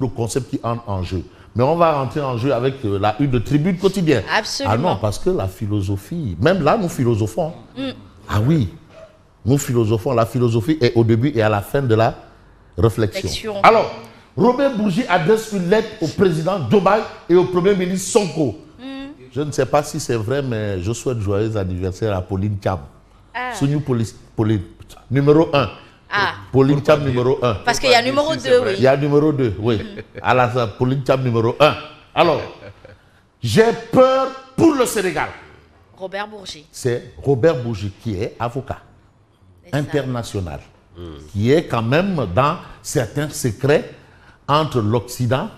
le concept qui entre en jeu. Mais on va rentrer en jeu avec la une de Tribune quotidienne. Absolument. Ah non, parce que la philosophie, même là, nous philosophons. Ah oui, nous philosophons. La philosophie est au début et à la fin de la réflexion. Alors, Robert Bourgi adresse une lettre au président Diomaye et au premier ministre Sonko. Je ne sais pas si c'est vrai, mais je souhaite joyeux anniversaire à Pauline Thiam. Sounou Pauline, numéro 1. Pauline Thiam numéro 1. Parce qu'il y a numéro 2, oui. Il y a numéro 2, oui. À la Pauline Thiam numéro 1. Alors, j'ai peur pour le Sénégal. Robert Bourgi. C'est Robert Bourgi qui est avocat international, qui est quand même dans certains secrets entre l'Occident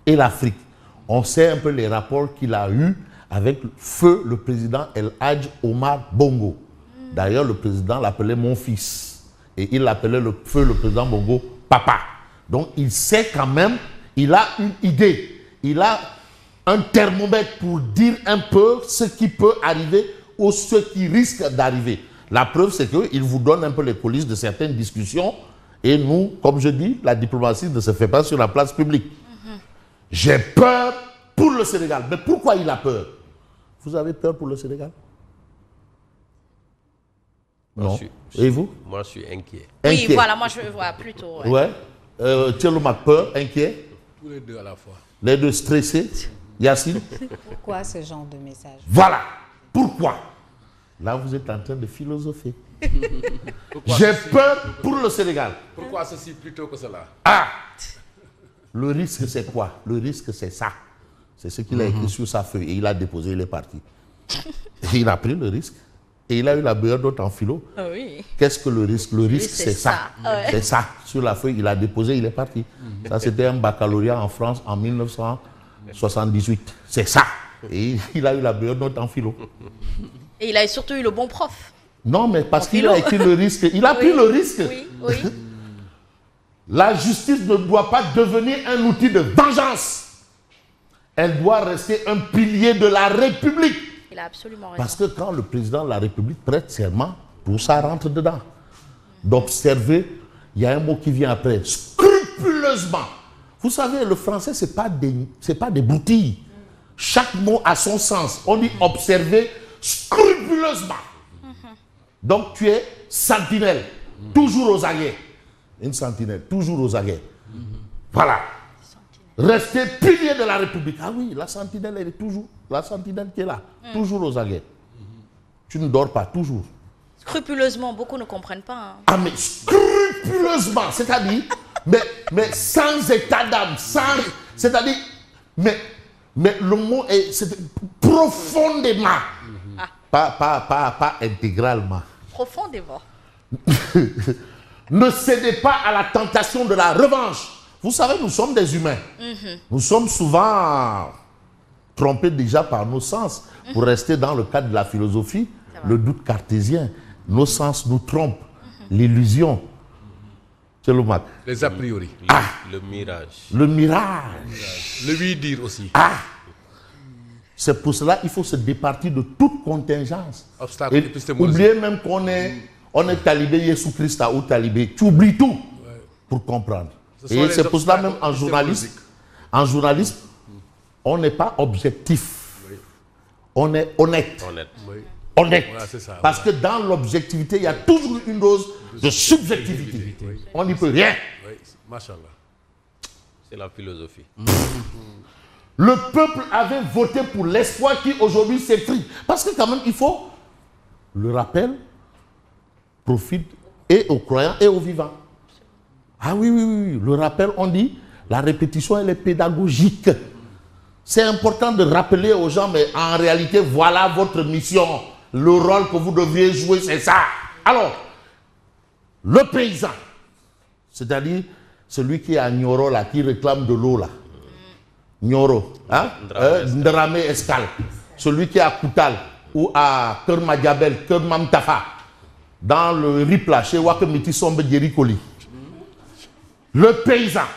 et l'Afrique. On sait un peu les rapports qu'il a eus avec feu le président El Hadj Omar Bongo. D'ailleurs, le président l'appelait mon fils. Et il l'appelait le président Bongo papa. Donc il sait quand même, il a une idée. Il a un thermomètre pour dire un peu ce qui peut arriver ou ce qui risque d'arriver. La preuve, c'est qu'il vous donne un peu les coulisses de certaines discussions. Et nous, comme je dis, la diplomatie ne se fait pas sur la place publique. J'ai peur pour le Sénégal. Mais pourquoi il a peur? Vous avez peur pour le Sénégal? Non. Et vous? Moi, je suis inquiet. Oui, voilà, moi je vois plutôt. Ouais. Thielou Mac, peur, inquiet? Tous les deux à la fois. Les deux stressés? Yacine? Pourquoi ce genre de message? Voilà. Pourquoi? Là, vous êtes en train de philosopher. J'ai peur pour le Sénégal. Pourquoi ceci plutôt que cela? Le risque, c'est quoi? Le risque, c'est ça. C'est ce qu'il a écrit sur sa feuille. Et il a déposé, il est parti. Et il a pris le risque. Et il a eu la meilleure note en philo. Oui. Qu'est-ce que le risque? Le risque, c'est ça. C'est ça. Sur la feuille, il a déposé, il est parti. Ça, c'était un baccalauréat en France en 1978. C'est ça. Et il a eu la meilleure note en philo. Et il a surtout eu le bon prof. Non, mais parce qu'il a écrit le risque. Il a pris le risque. Oui. La justice ne doit pas devenir un outil de vengeance. Elle doit rester un pilier de la République. Il a absolument raison. Parce que quand le président de la République prête serment, tout ça rentre dedans. D'observer, il y a un mot qui vient après, scrupuleusement. Vous savez, le français, ce n'est pas des broutilles. Chaque mot a son sens. On dit observer scrupuleusement. Donc tu es sentinelle, toujours aux aguets. Une sentinelle, toujours aux aguets. Voilà. Rester pilier de la République. Ah oui, la sentinelle, elle est toujours. La sentinelle qui est là, toujours aux aguets. Tu ne dors pas, toujours. Scrupuleusement, beaucoup ne comprennent pas. Hein. Ah mais scrupuleusement, c'est-à-dire, mais sans état d'âme, sans, c'est-à-dire, mais le mot est profondément, pas intégralement. Profondément. Ne cédez pas à la tentation de la revanche. Vous savez, nous sommes des humains. Nous sommes souvent trompés déjà par nos sens. Pour rester dans le cadre de la philosophie, le doute cartésien, nos sens nous trompent. L'illusion. C'est le mat. Les a priori. Le mirage. Le mirage. Le oui-dire aussi. C'est pour cela qu'il faut se départir de toute contingence. Obstacle Et épistémologique. oubliez même qu'on est talibé Jésus-Christ ou talibé. Tu oublies tout pour comprendre. Et c'est pour cela même en journalisme, on n'est pas objectif. On est honnête. Honnête. Voilà, c'est ça, Parce que dans l'objectivité, il y a toujours une dose de subjectivité. On n'y peut rien. Oui, machallah. C'est la philosophie. Le peuple avait voté pour l'espoir qui aujourd'hui s'effrite. Parce que quand même, il faut le rappel profite et aux croyants et aux vivants. Ah oui, le rappel, on dit, la répétition, elle est pédagogique. C'est important de rappeler aux gens, mais en réalité, voilà votre mission. Le rôle que vous devriez jouer, c'est ça. Alors, le paysan, c'est-à-dire celui qui est à Nioro, là, qui réclame de l'eau, là. Nioro, hein? Ndramé Escale. Celui qui est à Koutal ou à Kermadiabel, Kermamtafa, dans le RIP, là, chez Wakemiti Sombe Djerikoli. Le paysan,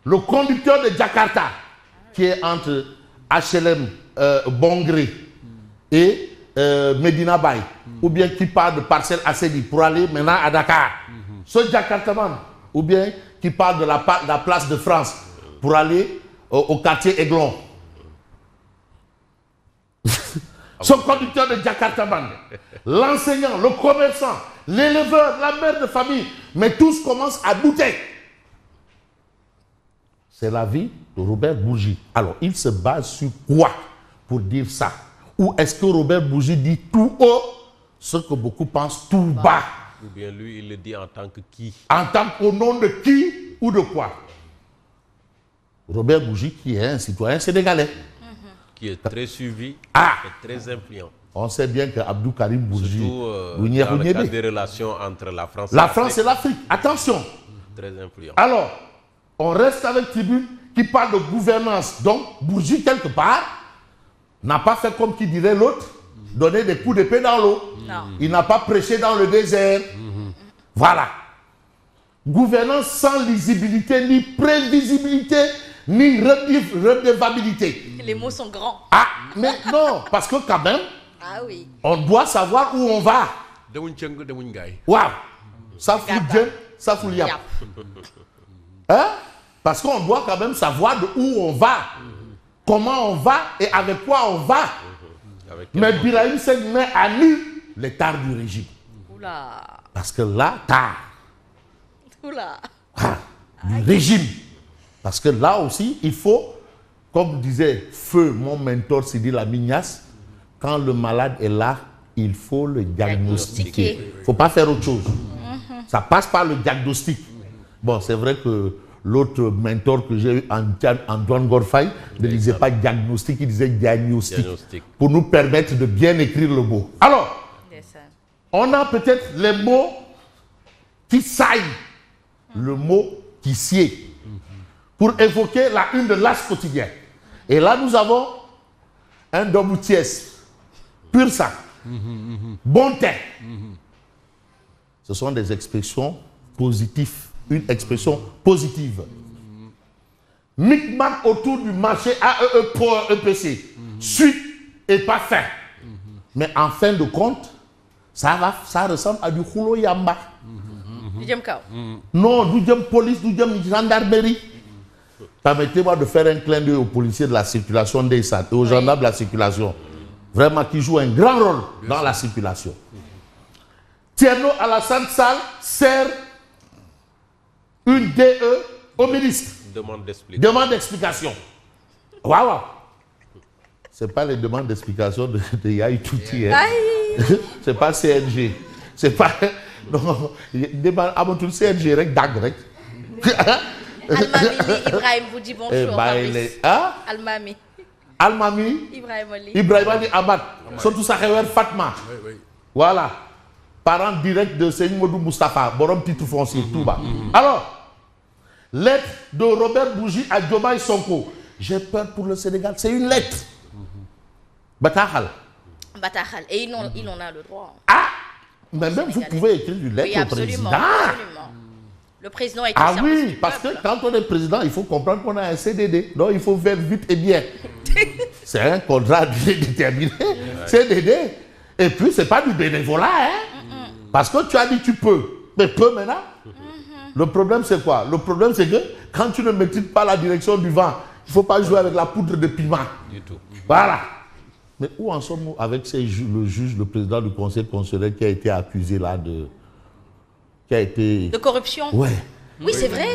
le conducteur de Jakarta, qui est entre HLM Bongré et Medina Bay, ou bien qui part de Parcelles Assedi pour aller maintenant à Dakar. Ce Jakartaman, ou bien qui part de la place de France pour aller au quartier Aiglon. Son conducteur de Jakarta Band, l'enseignant, le commerçant, l'éleveur, la mère de famille, mais tous commencent à douter. C'est la vie de Robert Bourgi. Alors, il se base sur quoi pour dire ça? Ou est-ce que Robert Bourgi dit tout haut ce que beaucoup pensent tout bas? Ou bien lui, il le dit en tant que qui? En tant qu'au nom de qui ou de quoi? Robert Bourgi, qui est un citoyen sénégalais. Qui est très suivi Ah! et très influent. On sait bien que Abdou Karim Bourgi, Surtout dans le cadre des relations entre la France et l'Afrique. Attention. Très influent. Alors, on reste avec Tribune qui parle de gouvernance. Donc, Bourgi, quelque part, n'a pas fait comme qui dirait l'autre, donner des coups d'épée dans l'eau. Non. Il n'a pas prêché dans le désert. Voilà. Gouvernance sans lisibilité, ni prévisibilité, ni redevabilité. Les mots sont grands. Ah, mais non, parce que quand même, Ah oui. on doit savoir où on va. demuñ cëng demuñ gaay. Waouh, ça fout Dieu, ça fout Yap. Yap. Hein? Parce qu'on doit quand même savoir de où on va, comment on va et avec quoi on va. Avec Mais Birahim Seck met à nu les tares du régime. Oula. Parce que là, tard, Oula. du régime. Parce que là aussi, il faut, comme disait Feu, mon mentor Sidi Lamignas, quand le malade est là, il faut le diagnostiquer. Il ne faut pas faire autre chose. Ça passe par le diagnostic. Bon, c'est vrai que l'autre mentor que j'ai eu, Antoine Gorfaï, ne disait pas diagnostic, il disait diagnostic. Diagnostic. Pour nous permettre de bien écrire le mot. Alors, Dessin. on a peut-être les mots qui saillent, le mot qui sied, pour évoquer la une de l'As quotidien. Et là, nous avons un Domoutiès, pur sang, bon teint. Ce sont des expressions positives, une expression positive. Micmac autour du marché AEE pour EPC, suite et pas fin. Mais en fin de compte, ça ressemble à du Hulo Yamba. Du jëm kaw. Non, du jëm police, du jëm gendarmerie. Permettez-moi de faire un clin d'œil aux policiers de la circulation des SAD et aux gendarmes de la circulation. Vraiment, qui jouent un grand rôle dans la circulation. Tierno Alassane Sall sert une DE au ministre. Demande d'explication. Demande d'explication. Waouh! Ce n'est pas les demandes d'explication de Yahi Touti. Hein. C'est pas CNG. C'est pas. Non, demande CNG, rek dag rek. Almami Ibrahim vous dit bonjour. Fabrice. Hein? Almami. Almami Ibrahima Li Amad. Surtout Sahewer Fatma. Oui, oui. Voilà. Parent direct de Seigne Modou Moustapha, borom titre foncier, tout bas. Alors, lettre de Robert Bourgi à Diomaye Sonko. J'ai peur pour le Sénégal. C'est une lettre. Batahal. Batahal. Et il en a le droit. Ah! Mais même vous pouvez écrire une lettre Oui, au président. absolument. Le président est Ah oui, parce que quand on est président, il faut comprendre qu'on a un CDD. Donc il faut faire vite et bien. C'est un contrat déterminé. CDD. Et puis, c'est pas du bénévolat. Hein? Parce que tu as dit tu peux. Mais peu maintenant. Le problème, c'est quoi? Le problème, c'est que quand tu ne maîtrises pas la direction du vent, il ne faut pas jouer avec la poudre de piment. Du tout. Voilà. Mais où en sommes-nous avec le juge, le président du conseil constitutionnel qui a été accusé là de... Qui a été... De corruption? Ouais. Oui, c'est vrai.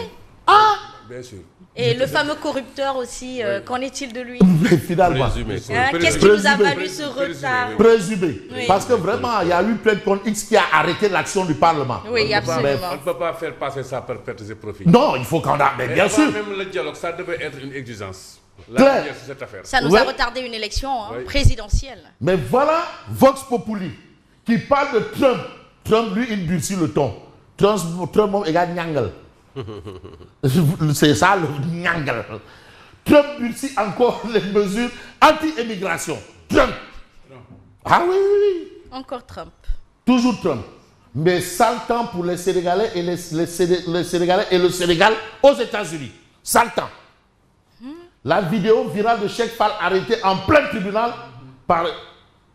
Bien sûr. Et le fameux corrupteur aussi, qu'en est-il de lui? Mais finalement... Présumé. Hein, qu'est-ce qui nous a valu ce retard? Présumé. Oui. Parce que vraiment, il y a eu plein de comptes X qui a arrêté l'action du Parlement. Oui, absolument. On ne peut pas faire passer ça par perte et profit. Non, il faut qu'on a... Mais bien avant sûr. Même le dialogue, ça devait être une exigence. Claire. Là, c'est cette affaire. Ça nous Ouais. a retardé une élection Oui. présidentielle. Mais voilà Vox Populi qui parle de Trump. Trump, lui, il durcit le ton. Trump égale Nyangal. C'est ça le Nyangal. Trump durcit encore les mesures anti-immigration. Trump. Ah oui, oui, oui. Encore Trump. Toujours Trump. Mais sale temps pour les Sénégalais et les Sénégalais et le Sénégal aux États-Unis. Sale temps. La vidéo virale de Cheikh Fall arrêté en plein tribunal par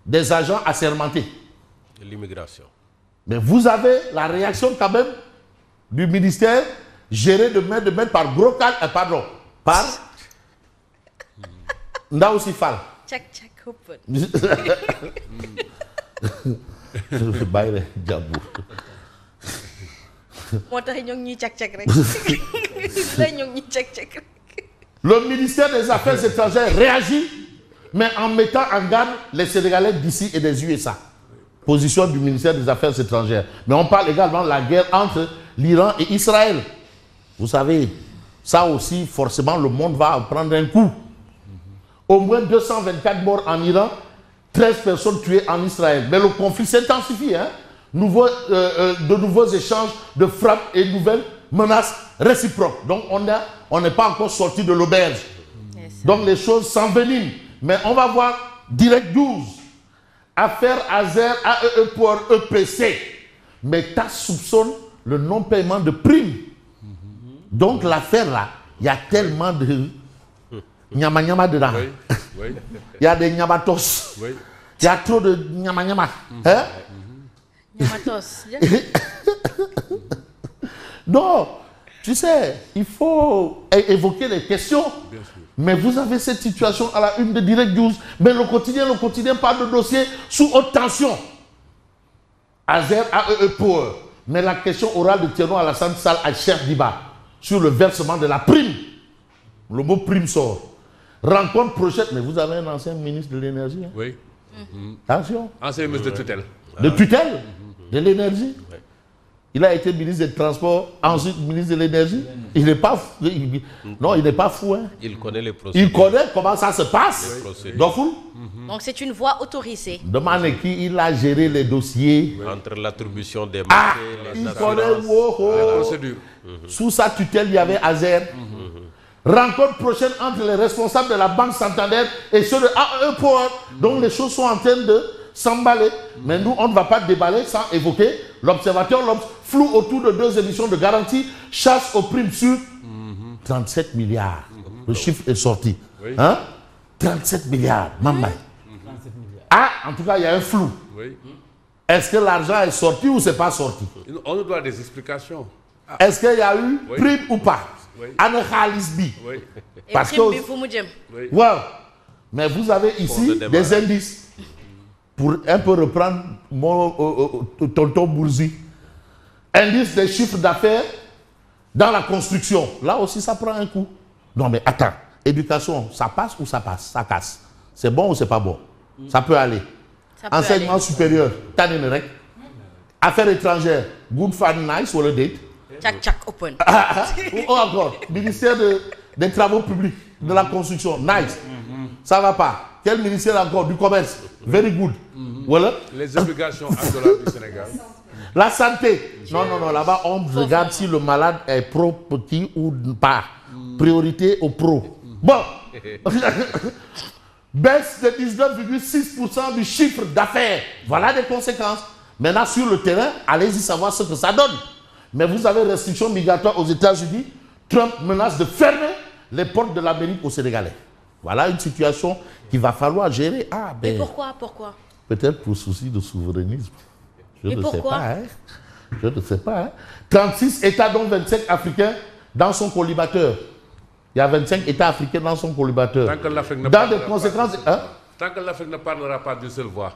des agents assermentés. Et l'immigration. Mais vous avez la réaction quand même du ministère géré de main par par Ndao Sifal. Tchak tchak open. Bayre Djabou. moo tax ñoo ngi ñuy cak-cak rek. la ñoo ngi ñuy cak-cak rek. Le ministère des Affaires étrangères réagit, mais en mettant en garde les Sénégalais d'ici et des USA. Position du ministère des Affaires étrangères. Mais on parle également de la guerre entre l'Iran et Israël. Vous savez, ça aussi, forcément, le monde va en prendre un coup. Au moins 224 morts en Iran, 13 personnes tuées en Israël. Mais le conflit s'intensifie. Hein? De nouveaux échanges de frappes et nouvelles menaces réciproques. Donc, on n'est pas encore sorti de l'auberge. Yes. Donc, les choses s'enveniment. Mais on va voir Direct 12. Affaire Azer AEE pour EPC. Mais TAS soupçonne le non-paiement de primes. Donc, l'affaire là, il y a tellement de nyama dedans. Oui, oui. Il y a des nyamatos. Oui. Il y a trop de nyama. Hein? Nyamatos. Non, tu sais, il faut évoquer les questions. Mais vous avez cette situation à la une de Direct 12. Mais le quotidien parle de dossier sous haute tension. Azer AEE Power. Mais la question orale de Thierno Alassane Sall à Cheikh Diba sur le versement de la prime. Le mot prime sort. Rencontre prochaine. Mais vous avez un ancien ministre de l'énergie. Hein? Oui. Attention. Ancien ministre de tutelle. De tutelle de l'énergie. Oui. Il a été ministre des Transports, ensuite ministre de l'Énergie. Il n'est pas fou. Non, il n'est pas fou. Hein? Il connaît les procédures. Il connaît comment ça se passe. Donc c'est une voie autorisée. Demandez qui il a géré les dossiers. Entre l'attribution des marchés, les assurances. La procédure. Sous sa tutelle, il y avait Azer. Rencontre prochaine entre les responsables de la Banque Santander et ceux de AE Power. Donc les choses sont en train de s'emballer. Mais nous, on ne va pas déballer sans évoquer l'observateur flou autour de 2 émissions de garantie, chasse aux primes sur 37 milliards. Le chiffre est sorti. Oui. Hein? 37 milliards. Maman. Ah, en tout cas, il y a un flou. Oui. Est-ce que l'argent est sorti ou c'est pas sorti? On nous doit des explications. Ah. Est-ce qu'il y a eu prime ou pas? Oui. Oui. Parce que... Oui. Wow. Mais vous avez ici des indices. Pour un peu reprendre mon tonton Bourzi. Indice des chiffres d'affaires dans la construction. Là aussi, ça prend un coup. Non, mais attends. Éducation, ça passe ou ça passe? Ça casse. C'est bon ou c'est pas bon? Ça peut aller. Enseignement supérieur, Taninrek. Affaires étrangères, good fun, nice, ou le date. Tchak open. Ou encore, ministère des travaux publics, de la construction, nice. Ça va pas. Quel ministère encore? Du commerce. Very good. Voilà. Les obligations adorables du Sénégal. La santé. Non, là-bas, on regarde si le malade est pro-petit ou pas. Priorité au pro. Bon. Baisse de 19,6% du chiffre d'affaires. Voilà des conséquences. Maintenant, sur le terrain, allez-y savoir ce que ça donne. Mais vous avez restriction migratoire aux États-Unis. Trump menace de fermer les portes de l'Amérique aux Sénégalais. Voilà une situation qu'il va falloir gérer. Ah, ben, mais pourquoi peut-être pour souci de souverainisme. Je mais ne pourquoi? sais pas. Hein? Je ne sais pas. Hein? 36 États, dont 25 Africains, dans son collimateur. Il y a 25 États africains dans son collimateur. Tant que l'Afrique ne dans des conséquences... Tant que l'Afrique ne parlera pas d'une seule voix,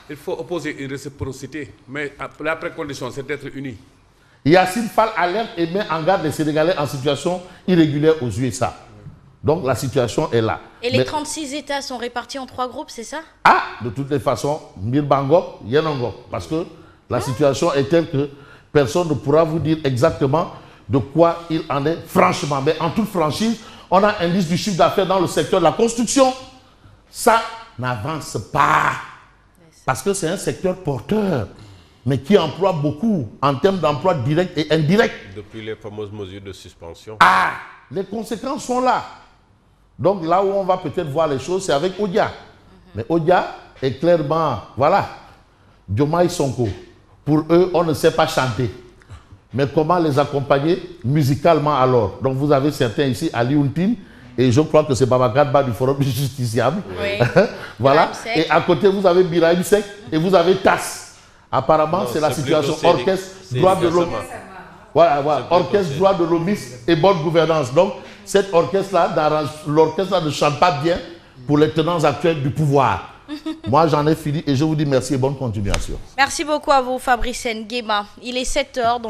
il faut opposer une réciprocité. Mais la précondition, c'est d'être unis. Yassine Fall alerte et met en garde les Sénégalais en situation irrégulière aux USA. Donc la situation est là. Et les 36 États sont répartis en 3 groupes, c'est ça? Ah, de toutes les façons, Mirbangok, Yenangok. Parce que la situation est telle que personne ne pourra vous dire exactement de quoi il en est franchement. Mais en toute franchise, on a un indice du chiffre d'affaires dans le secteur de la construction. Ça n'avance pas. Parce que c'est un secteur porteur, mais qui emploie beaucoup en termes d'emploi direct et indirect. Depuis les fameuses mesures de suspension. Ah, les conséquences sont là. Donc là où on va peut-être voir les choses, c'est avec Odia. Mais Odia est clairement, voilà, Diomaye Sonko. Pour eux, on ne sait pas chanter. Mais comment les accompagner musicalement alors? Donc vous avez certains ici, Ali Ountine, et je crois que c'est Babacar du Forum du Justiciable. Oui. Voilà. Et à côté, vous avez Birahim Seck et vous avez TAS. Apparemment, c'est la situation orchestre, droit de l'homme. Voilà, orchestre, droit de l'homme et bonne gouvernance. Donc, cet orchestre-là, l'orchestre ne chante pas bien pour les tenants actuels du pouvoir. Moi, j'en ai fini et je vous dis merci et bonne continuation. Merci beaucoup à vous, Fabrice Nguema. Il est 7h dans nos